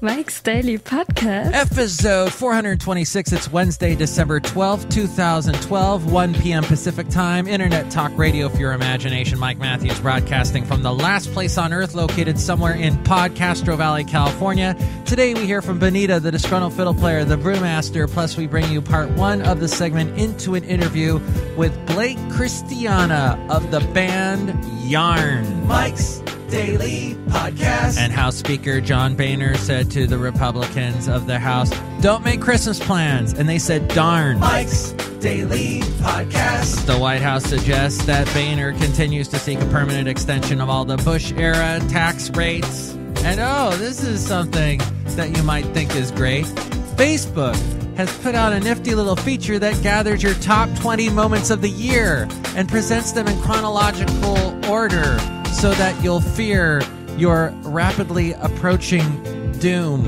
Mike's Daily Podcast. Effizode 426. It's Wednesday, December 12th, 2012, 1 p.m. Pacific Time. Internet talk radio for your imagination. Mike Matthews broadcasting from the last place on earth, located somewhere in Podcastro Valley, California. Today we hear from Benita, the Disgruntled Fiddle Player, the Brewmaster, plus we bring you part one of the segment into an interview with Blake Christiana of the band Yarn. Mike's Daily Podcast. And House Speaker John Boehner said to the Republicans of the House, don't make Christmas plans. And they said, darn. Mike's Daily Podcast. The White House suggests that Boehner continues to seek a permanent extension of all the Bush-era tax rates. And this is something that you might think is great. Facebook has put out a nifty little feature that gathers your top 20 moments of the year and presents them in chronological order, so that you'll fear your rapidly approaching doom.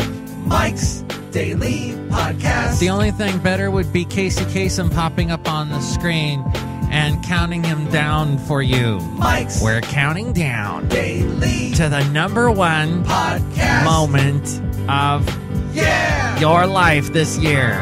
Mike's Daily Podcast. The only thing better would be Casey Kasem popping up on the screen and counting him down for you. Mike's We're counting down Daily to the number one Podcast moment of your life this year.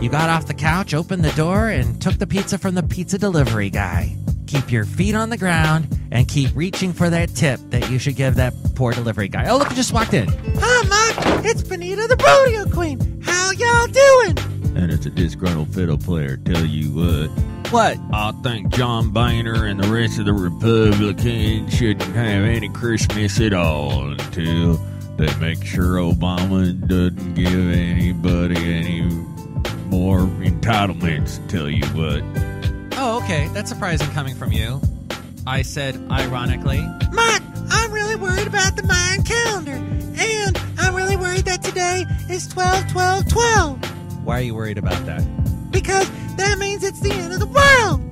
You got off the couch, opened the door, and took the pizza from the pizza delivery guy. Keep your feet on the ground and keep reaching for that tip that you should give that poor delivery guy. Oh, look, who just walked in. Hi, Mike. It's Benita, the rodeo queen. How y'all doing? And it's a disgruntled fiddle player, tell you what. What? I think John Boehner and the rest of the Republicans shouldn't have any Christmas at all until they make sure Obama doesn't give anybody any more entitlements, tell you what. Oh, okay. That's surprising coming from you. I said ironically. Mike, I'm really worried about the Mayan calendar. And I'm really worried that today is 12-12-12. Why are you worried about that? Because that means it's the end of the world.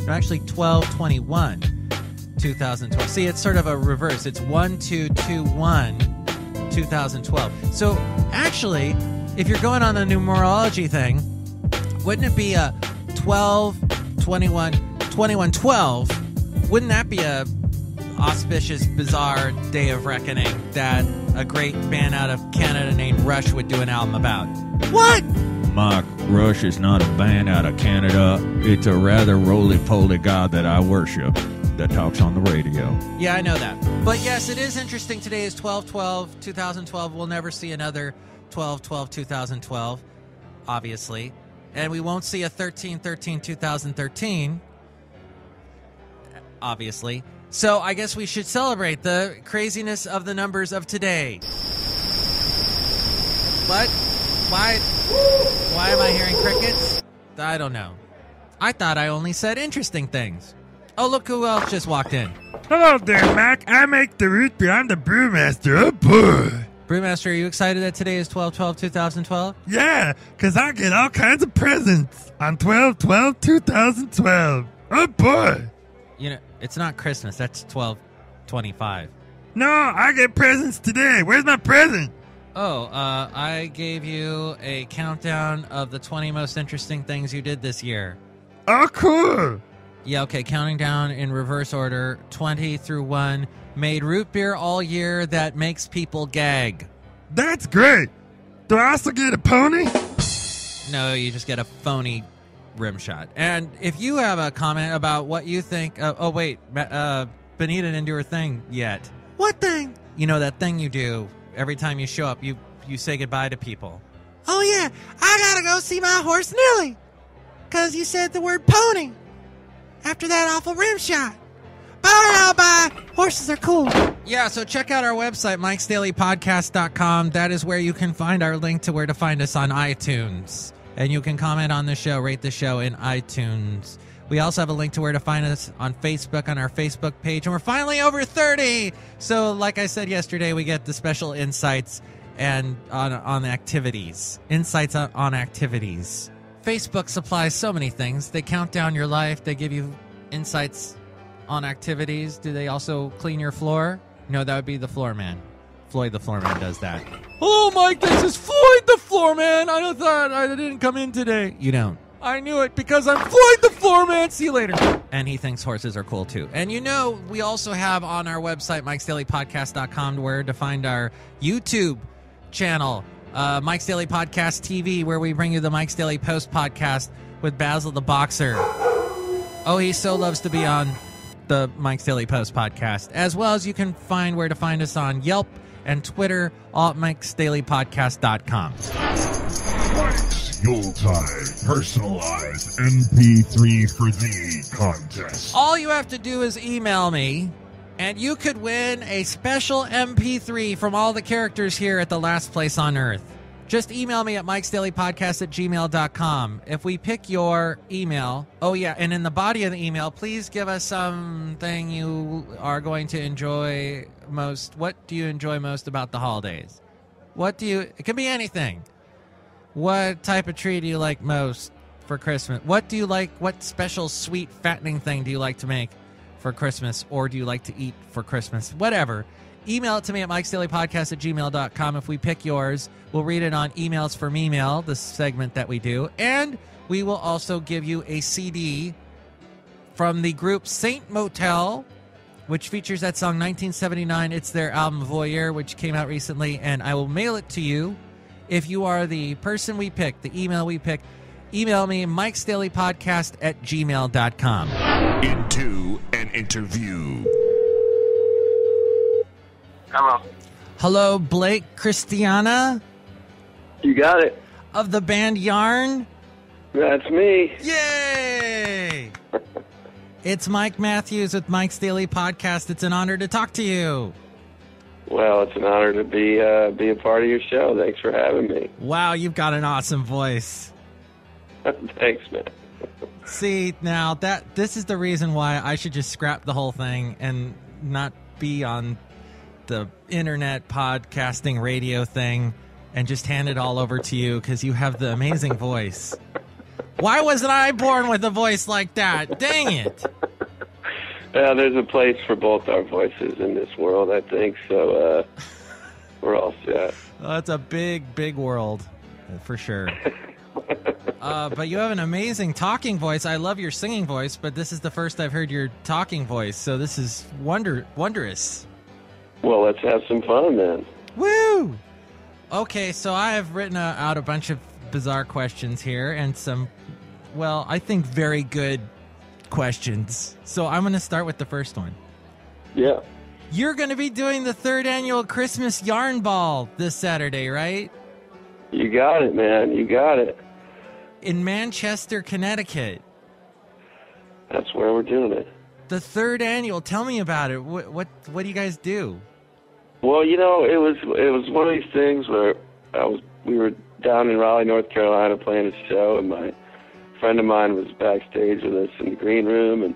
No, actually 12/21/2012. See, it's sort of a reverse. It's 1-2-2-1-2012. So actually, if you're going on a numerology thing, wouldn't it be a 12/21/21/12? Wouldn't that be a auspicious, bizarre day of reckoning that a great band out of Canada named Rush would do an album about? What? Mike, Rush is not a band out of Canada. It's a rather roly-poly guy that I worship that talks on the radio. Yeah, I know that. But yes, it is interesting. Today is 12/12/2012. We'll never see another 12/12/2012, obviously. And we won't see a 13/13/2013, obviously. So I guess we should celebrate the craziness of the numbers of today. What? Why am I hearing crickets? I don't know. I thought I only said interesting things. Oh, look who else just walked in. Hello there, Mac. I make the root beer. I'm the Brewmaster. Oh, boy. Brewmaster, are you excited that today is 12/12/2012? Yeah, because I get all kinds of presents on 12/12/2012. Oh, boy. You know, it's not Christmas. That's 12/25. No, I get presents today. Where's my present? Oh, I gave you a countdown of the 20 most interesting things you did this year. Oh, cool. Yeah, okay, counting down in reverse order, 20 through 1. Made root beer all year that makes people gag. That's great. Do I also get a pony? No, you just get a phony rim shot. And if you have a comment about what you think... Benita didn't do her thing yet. What thing? You know, that thing you do every time you show up, you say goodbye to people. Oh, yeah. I gotta go see my horse, Nilly. Because you said the word pony after that awful rim shot. Bye, y'all, bye. Horses are cool. Yeah, so check out our website, mikesdailypodcast.com. That is where you can find our link to where to find us on iTunes. And you can comment on the show, rate the show in iTunes. We also have a link to where to find us on Facebook, on our Facebook page. And we're finally over 30. So like I said yesterday, we get the special insights and on activities. Insights on activities. Facebook supplies so many things. They count down your life. They give you insights on activities. Do they also clean your floor? No, that would be the floor man. Floyd the floor man does that. Hello, Mike. This is Floyd the floor man. I thought I didn't come in today. You don't. I knew it because I'm Floyd the Floorman. See you later. And he thinks horses are cool, too. And we also have on our website, mikesdailypodcast.com, where to find our YouTube channel, Mike's Daily Podcast TV, where we bring you the Mike's Daily Post podcast with Basil the Boxer. Oh, he so loves to be on the Mike's Daily Post podcast, as well as you can find where to find us on Yelp and Twitter, all at mikesdailypodcast.com. Mike's Yuletide personalized MP3 for thee contest. All you have to do is email me, and you could win a special MP3 from all the characters here at the Last Place on Earth. Just email me at mikesdailypodcast@gmail.com. If we pick your email, and in the body of the email, please give us something you are going to enjoy most. What do you enjoy most about the holidays? It can be anything. What type of tree do you like most for Christmas? What do you like? What special, sweet, fattening thing do you like to make for Christmas, or do you like to eat for Christmas? Whatever. Email it to me at mikesdailypodcast@gmail.com. If we pick yours, we'll read it on Emails from Email, the segment that we do. And we will also give you a CD from the group Saint Motel, which features that song 1979. It's their album Voyeur, which came out recently. And I will mail it to you if you are the person we pick, the email we pick. Email me, mikesdailypodcast@gmail.com. Into an interview. Hello. Hello, Blake Christiana You got it. of the band Yarn. That's me. Yay! It's Mike Matthews with Mike's Daily Podcast. It's an honor to talk to you. Well, it's an honor to be a part of your show. Thanks for having me. Wow, you've got an awesome voice. Thanks, man. See, now this is the reason why I should just scrap the whole thing and not be on the internet podcasting radio thing and just hand it all over to you, because you have the amazing voice. Why wasn't I born with a voice like that? Dang it. Yeah, there's a place for both our voices in this world, I think, so we're all set. Well, it's a big, big world, for sure. But you have an amazing talking voice. I love your singing voice, but this is the first I've heard your talking voice, so this is wondrous. Well, let's have some fun, then. Woo! Okay, so I have written out a bunch of bizarre questions here and some, I think very good questions. So I'm going to start with the first one. Yeah. You're going to be doing the 3rd annual Christmas Yarn Ball this Saturday, right? You got it, man. You got it. In Manchester, Connecticut. That's where we're doing it. The 3rd annual. Tell me about it. What do you guys do? Well, it was one of these things where we were down in Raleigh, North Carolina, playing a show, and my friend of mine was backstage with us in the green room, and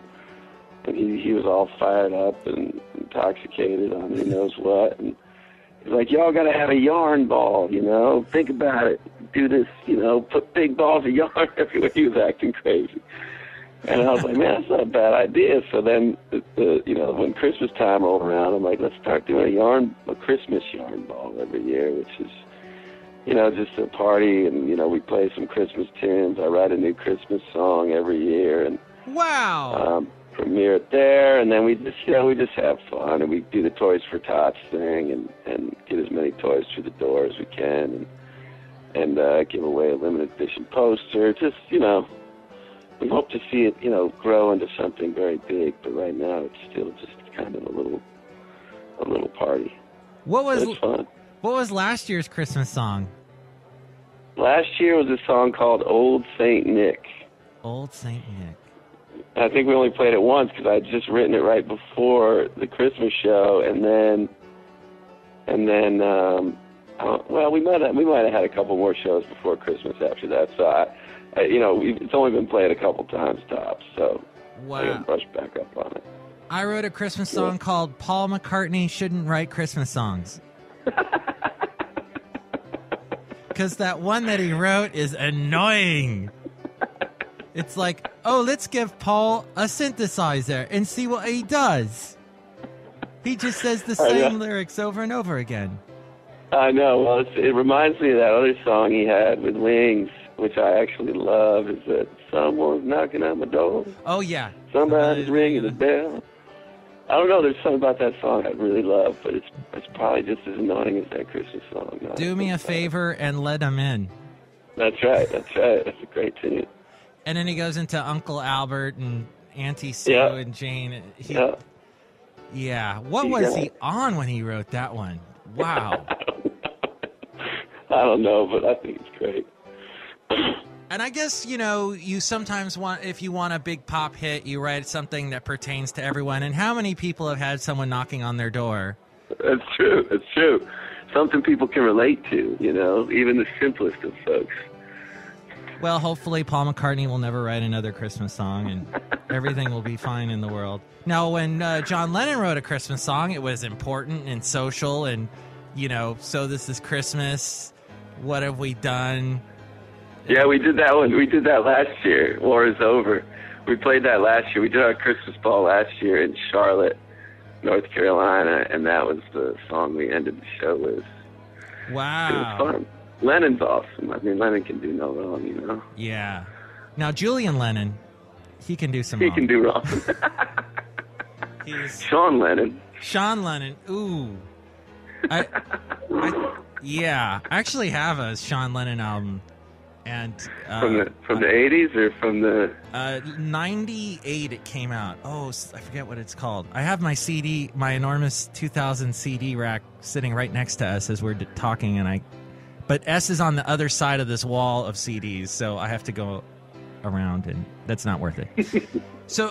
he was all fired up and intoxicated on who knows what, and he's like, "Y'all got to have a yarn ball, think about it, do this, put big balls of yarn everywhere." He was acting crazy. And I was like, man, that's not a bad idea. So then, when Christmas time rolled around, I'm like, let's start doing a Christmas yarn ball every year, which is, just a party. And, we play some Christmas tunes. I write a new Christmas song every year. And wow. Premiere it there. And then we just have fun. And we do the Toys for Tots thing and get as many toys through the door as we can. And give away a limited edition poster. Just, we hope to see it, grow into something very big, but right now it's still just kind of a little party. It's fun. What was last year's Christmas song? Last year was a song called Old Saint Nick. Old Saint Nick. I think we only played it once because I'd just written it right before the Christmas show, and then we might have had a couple more shows before Christmas after that. So it's only been played a couple times tops, so wow. I got to brush back up on it. I wrote a Christmas song called Paul McCartney Shouldn't Write Christmas Songs. Because that one that he wrote is annoying. It's like, let's give Paul a synthesizer and see what he does. He just says the same lyrics over and over again. I know. Well, it reminds me of that other song he had with Wings. which I actually love, is that someone's knocking at my door. Oh, yeah. Somebody's ringing the bell. I don't know, there's something about that song I really love, but it's probably just as annoying as that Christmas song. No, Do me a favor and let them in. That's right. That's a great tune. And then he goes into Uncle Albert and Auntie Sue and Jane. Yeah. What was he on when he wrote that one? Wow. I don't know, but I think it's great. And I guess, you sometimes want, if you want a big pop hit, you write something that pertains to everyone. And how many people have had someone knocking on their door? That's true. That's true. Something people can relate to, even the simplest of folks. Well, hopefully Paul McCartney will never write another Christmas song and everything will be fine in the world. Now, when John Lennon wrote a Christmas song, it was important and social and, so this is Christmas. What have we done? Yeah, we did that one. We did that last year. War is over. We played that last year. We did our Christmas ball last year in Charlotte, North Carolina, and that was the song we ended the show with. Wow. It was fun. Lennon's awesome. I mean, Lennon can do no wrong, Yeah. Now, Julian Lennon, he can do some wrong. He can do wrong. Sean Lennon. Sean Lennon. Ooh. I actually have a Sean Lennon album. And from the 80s or from the 98 it came out. Oh, I forget what it's called. I have my CD, my enormous 2000 CD rack sitting right next to us as we're talking, but S is on the other side of this wall of CDs, so I have to go around, and that's not worth it. So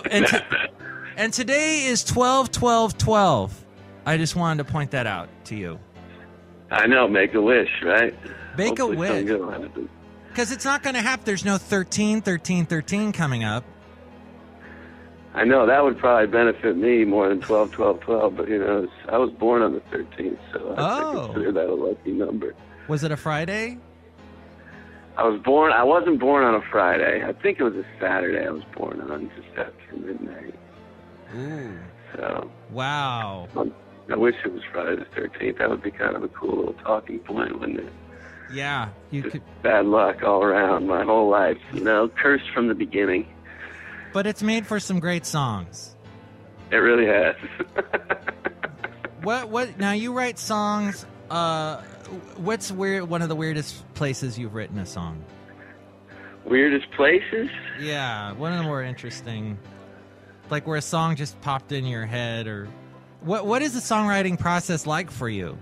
and today is 12/12/12. I just wanted to point that out to you. I know, make a wish, right? Make Hopefully a wish. Because it's not going to happen. There's no 13/13/13 coming up. I know, that would probably benefit me more than 12/12/12, but I was born on the 13th, so I consider that a lucky number. Was it a Friday? I wasn't born on a Friday. I think it was a Saturday I was born on, just after midnight. Ooh. So. Wow. I wish it was Friday the 13th. That would be kind of a cool little talking point, wouldn't it? Yeah. Bad luck all around my whole life, cursed from the beginning. But it's made for some great songs. It really has. What? Now, you write songs. What's one of the weirdest places you've written a song? Weirdest places? Yeah, one of the more interesting, like where a song just popped in your head, or what is the songwriting process like for you?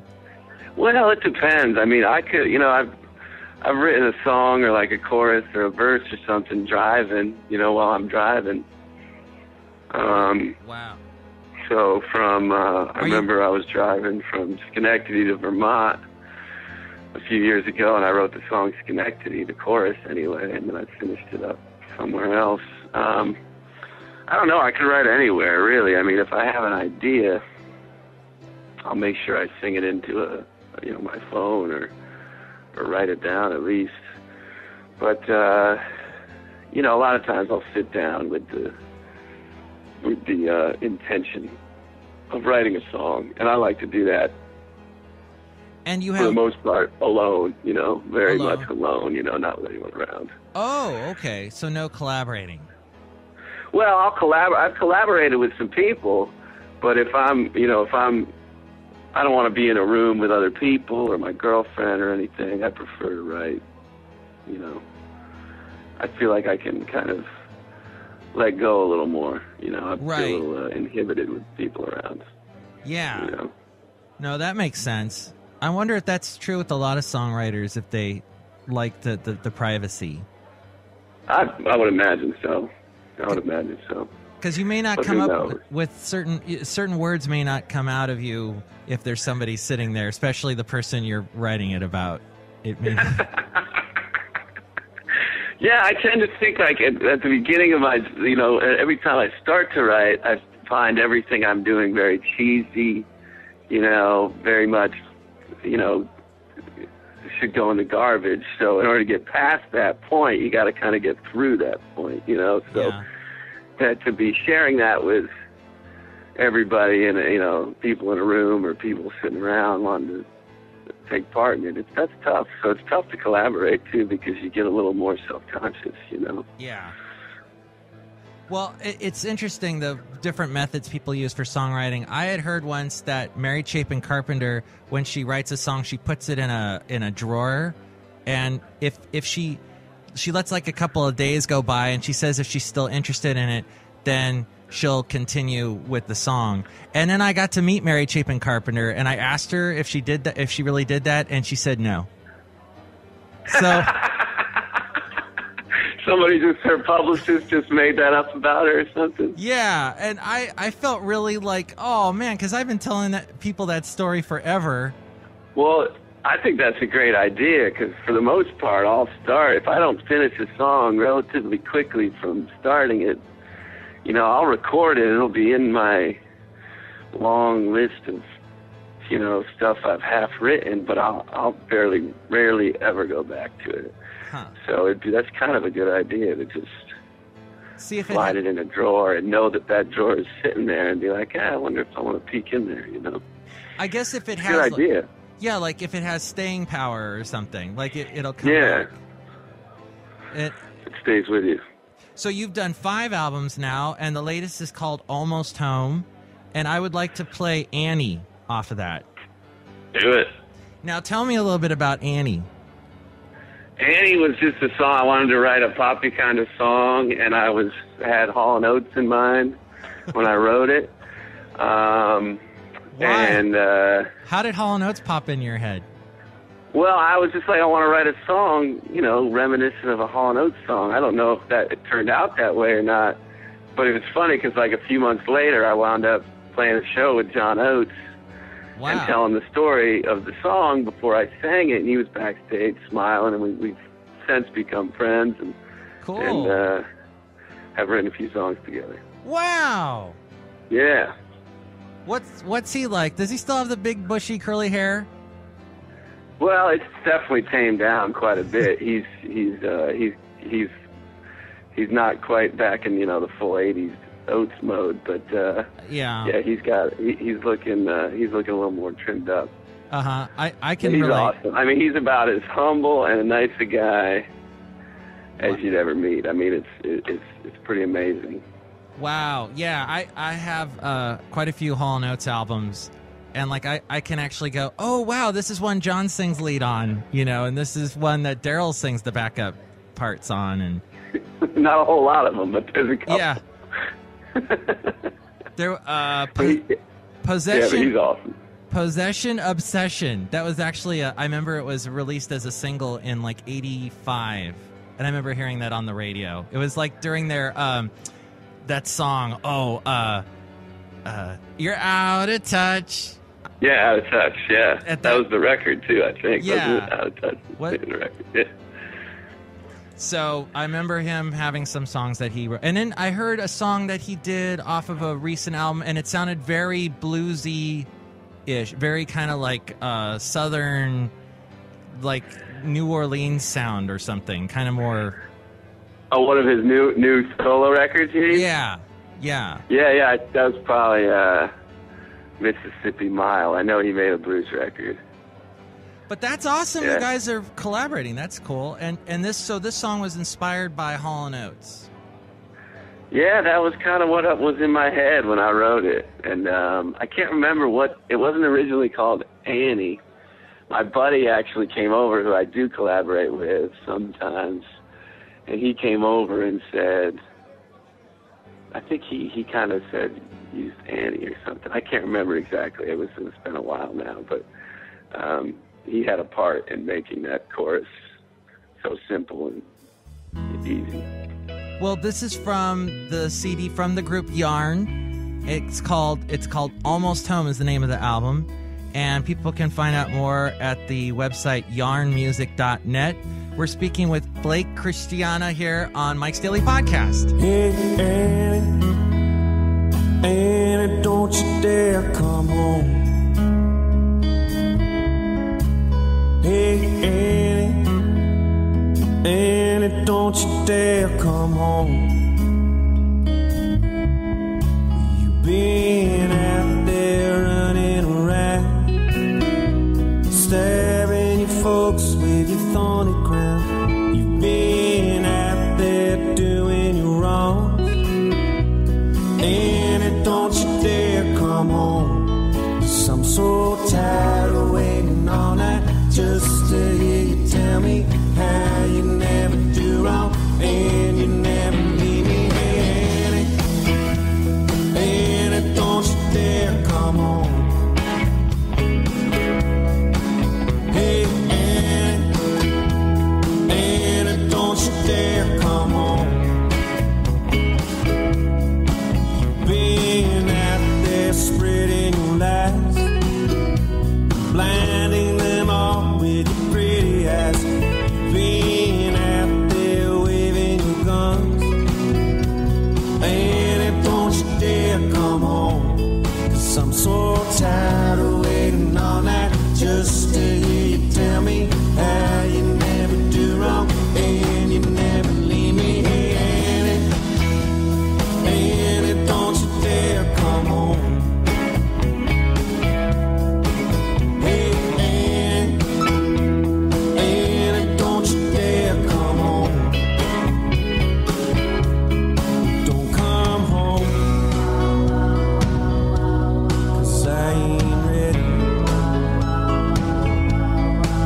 Well, it depends. I mean, I could, I've written a song or like a chorus or a verse or something driving, while I'm driving. Wow. So I remember I was driving from Schenectady to Vermont a few years ago, and I wrote the song Schenectady, the chorus anyway, and then I finished it up somewhere else. I don't know, I could write anywhere, really. I mean, if I have an idea, I'll make sure I sing it into my phone or write it down at least. But, a lot of times I'll sit down with the intention of writing a song, and I like to do that. And you for have, the most part, alone, very Alone. much alone, not with anyone around. Oh, okay. So no collaborating. Well, I've collaborated with some people, but if I don't want to be in a room with other people or my girlfriend or anything, I prefer to write, I feel like I can kind of let go a little more, I Right. feel a little inhibited with people around. Yeah. No, that makes sense. I wonder if that's true with a lot of songwriters, if they like the privacy. I would imagine so. Because you may not But come who up knows? with certain words may not come out of you if there's somebody sitting there, especially the person you're writing it about. It may Yeah, I tend to think like at the beginning of my, every time I start to write, I find everything I'm doing very cheesy, very much, should go in the garbage. So in order to get past that point, you got to kind of get through that point, So that to be sharing that with everybody and, people in a room or people sitting around wanting to take part in it. That's tough. So it's tough to collaborate too, because you get a little more self-conscious, you know. Yeah. Well, it's interesting the different methods people use for songwriting. I had heard once that Mary Chapin Carpenter, when she writes a song, she puts it in a drawer, and if she lets like a couple of days go by, and she says if she's still interested in it, then she'll continue with the song. And then I got to meet Mary Chapin Carpenter, and I asked her if she did that, if she really did that, and she said no. So. Somebody her publicist just made that up about her or something? Yeah, and I felt really like, oh, man, because I've been telling people that story forever. Well, I think that's a great idea, because for the most part, I'll start. If I don't finish a song relatively quickly from starting it, you know, I'll record it. It'll be in my long list of, you know, stuff I've half written, but I'll rarely ever go back to it. Huh. So that's kind of a good idea to just slide it in a drawer and know that drawer is sitting there and be like, I wonder if I want to peek in there, you know. I guess if it has... Good idea. Yeah, like if it has staying power or something, like it'll come back. It stays with you. So you've done 5 albums now, and the latest is called Almost Home, and I would like to play Annie off of that. Do it. Now tell me a little bit about Annie. Annie was just a song. I wanted to write a poppy kind of song, and I had Hall & Oates in mind when I wrote it. Why? And how did Hall & Oates pop in your head? Well, I was just like, I want to write a song, you know, reminiscent of a Hall & Oates song. I don't know if it turned out that way or not, but it was funny because like a few months later, I wound up playing a show with John Oates. Wow. And telling the story of the song before I sang it, and he was backstage smiling, and we've since become friends and cool. And have written a few songs together. Wow. Yeah. What's he like? Does he still have the big bushy curly hair? Well, it's definitely tamed down quite a bit. He's not quite back in, you know, the full '80s Oates mode, but yeah, he's looking a little more trimmed up. I can he's relate. Awesome. I mean, he's about as humble and nice a guy as you'd ever meet. I mean, it's pretty amazing. Wow. Yeah, I have quite a few Hall & Oates albums, and like I can actually go, oh wow, this is one John sings lead on, you know, and this is one that Daryl sings the backup parts on, and not a whole lot of them, but there's a couple. Yeah. Possession. Yeah, but he's awesome. Possession Obsession. That was actually I remember it was released as a single in like '85, and I remember hearing that on the radio. It was like during their that song. You're out of touch. Yeah, Out of Touch. Yeah, that was the record too. I think. Yeah. Wasn't it? Out of Touch. What? The record. Yeah. So I remember him having some songs that he wrote. And then I heard a song that he did off of a recent album, and it sounded very bluesy-ish, very kind of like southern, like New Orleans sound or something, kind of more... Oh, one of his new solo records, you mean? Yeah. Yeah, that was probably Mississippi Mile. I know he made a blues record. But that's awesome. Yeah. You guys are collaborating. That's cool. And this song was inspired by Hall & Oates. Yeah, that was kind of what was in my head when I wrote it. And I can't remember what... It wasn't originally called Annie. My buddy actually came over, who I do collaborate with sometimes. And he came over and said... I think he kind of said, used Annie or something. I can't remember exactly. It's been a while now. But... he had a part in making that chorus so simple and easy. Well, this is from the CD from the group Yarn. It's called Almost Home is the name of the album, and people can find out more at the website yarnmusic.net. We're speaking with Blake Christiana here on Mike's Daily Podcast. Hey, Annie, don't you dare come home. Hey, Annie, don't you dare come home. You've been out there running around, staring tired of waiting all night just to hear you tell me how you never do wrong and you never leave me. Annie, don't you dare come home. Hey, Annie, don't you dare come home. Being out there spreading your lies, blinding them all with your pretty eyes. Being out there waving your guns, and don't you dare come home. 'Cause I'm so tired of waiting all night just to hear you tell me how you never do wrong and you never leave me. Annie, don't you dare come home. Hey, Annie, don't you dare come home. Don't come home, 'cause I ain't ready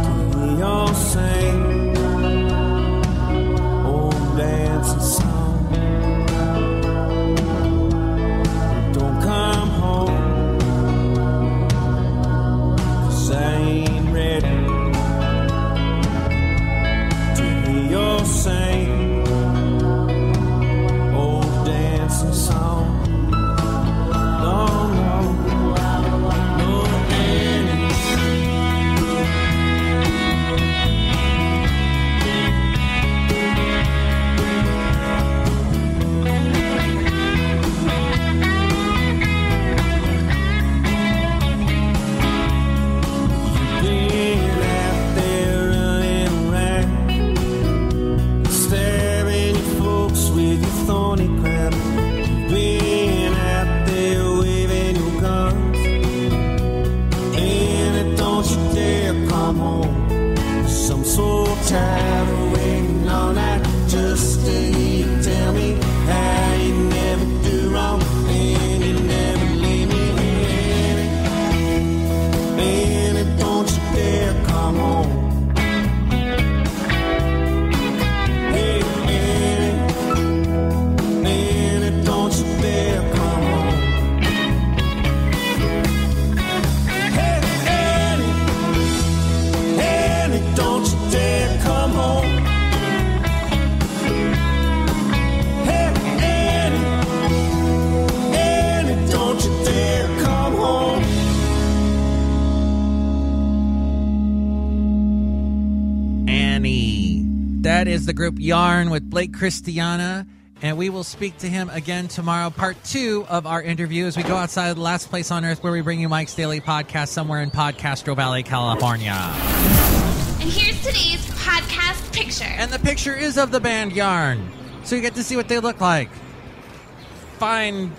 to hear your sing old dancing song. Don't come home, 'cause I ain't ready to hear your sing old dancing song. No, no, no, Annie. Being out there running around, stabbing your folks with your thorny crown. Being out there waving your guns, and don't you dare come home. 'Cause I'm so tired of waiting all night just to hear you tell me how you never do wrong and you never leave me. Annie, don't you dare come home. Hey, Annie, don't you dare come home. Hey, Annie, don't you dare come home. Hey, Annie, don't you dare come home. Annie. That is the group Yarn with Blake Christiana, and we will speak to him again tomorrow. Part 2 of our interview as we go outside of the last place on earth where we bring you Mike's Daily Podcast somewhere in Podcastro Valley, California. And here's today's podcast picture. And the picture is of the band Yarn, so you get to see what they look like. Fine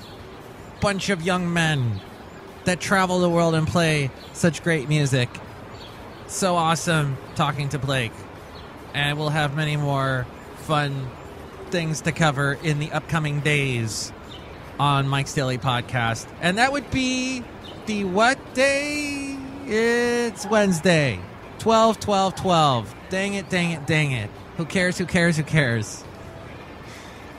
bunch of young men that travel the world and play such great music. So awesome talking to Blake. And we'll have many more fun things to cover in the upcoming days on Mike's Daily Podcast. And that would be the what day? It's Wednesday. 12/12/12. Dang it, dang it, dang it. Who cares, who cares, who cares?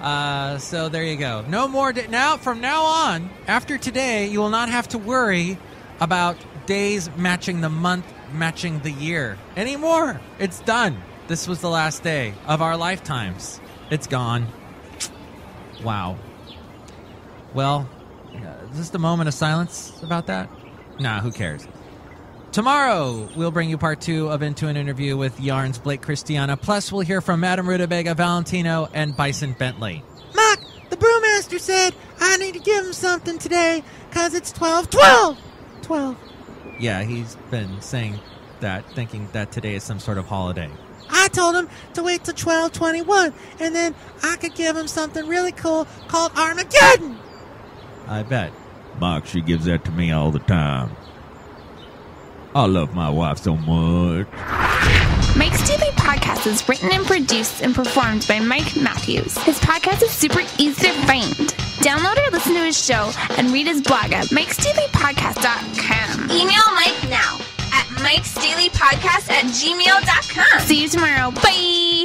So there you go. No more. Now, from now on, after today, you will not have to worry about days matching the month, matching the year anymore. It's done. This was the last day of our lifetimes. It's gone. Wow. Well, just a moment of silence about that? Nah, who cares? Tomorrow, we'll bring you part 2 of Into an Interview with Yarn's Blake Christiana. Plus, we'll hear from Madame Rutabaga Valentino and Bison Bentley. Mark, the brewmaster said I need to give him something today because it's 12/12/12. Yeah, he's been saying that, thinking that today is some sort of holiday. I told him to wait till 12/21, and then I could give him something really cool called Armageddon. I bet. Mark, she gives that to me all the time. I love my wife so much. Mike's Daily Podcast is written and produced and performed by Mike Matthews. His podcast is super easy to find. Download or listen to his show and read his blog at mikesdailypodcast.com. Email Mike now mikesdailypodcast@gmail.com. See you tomorrow. Bye.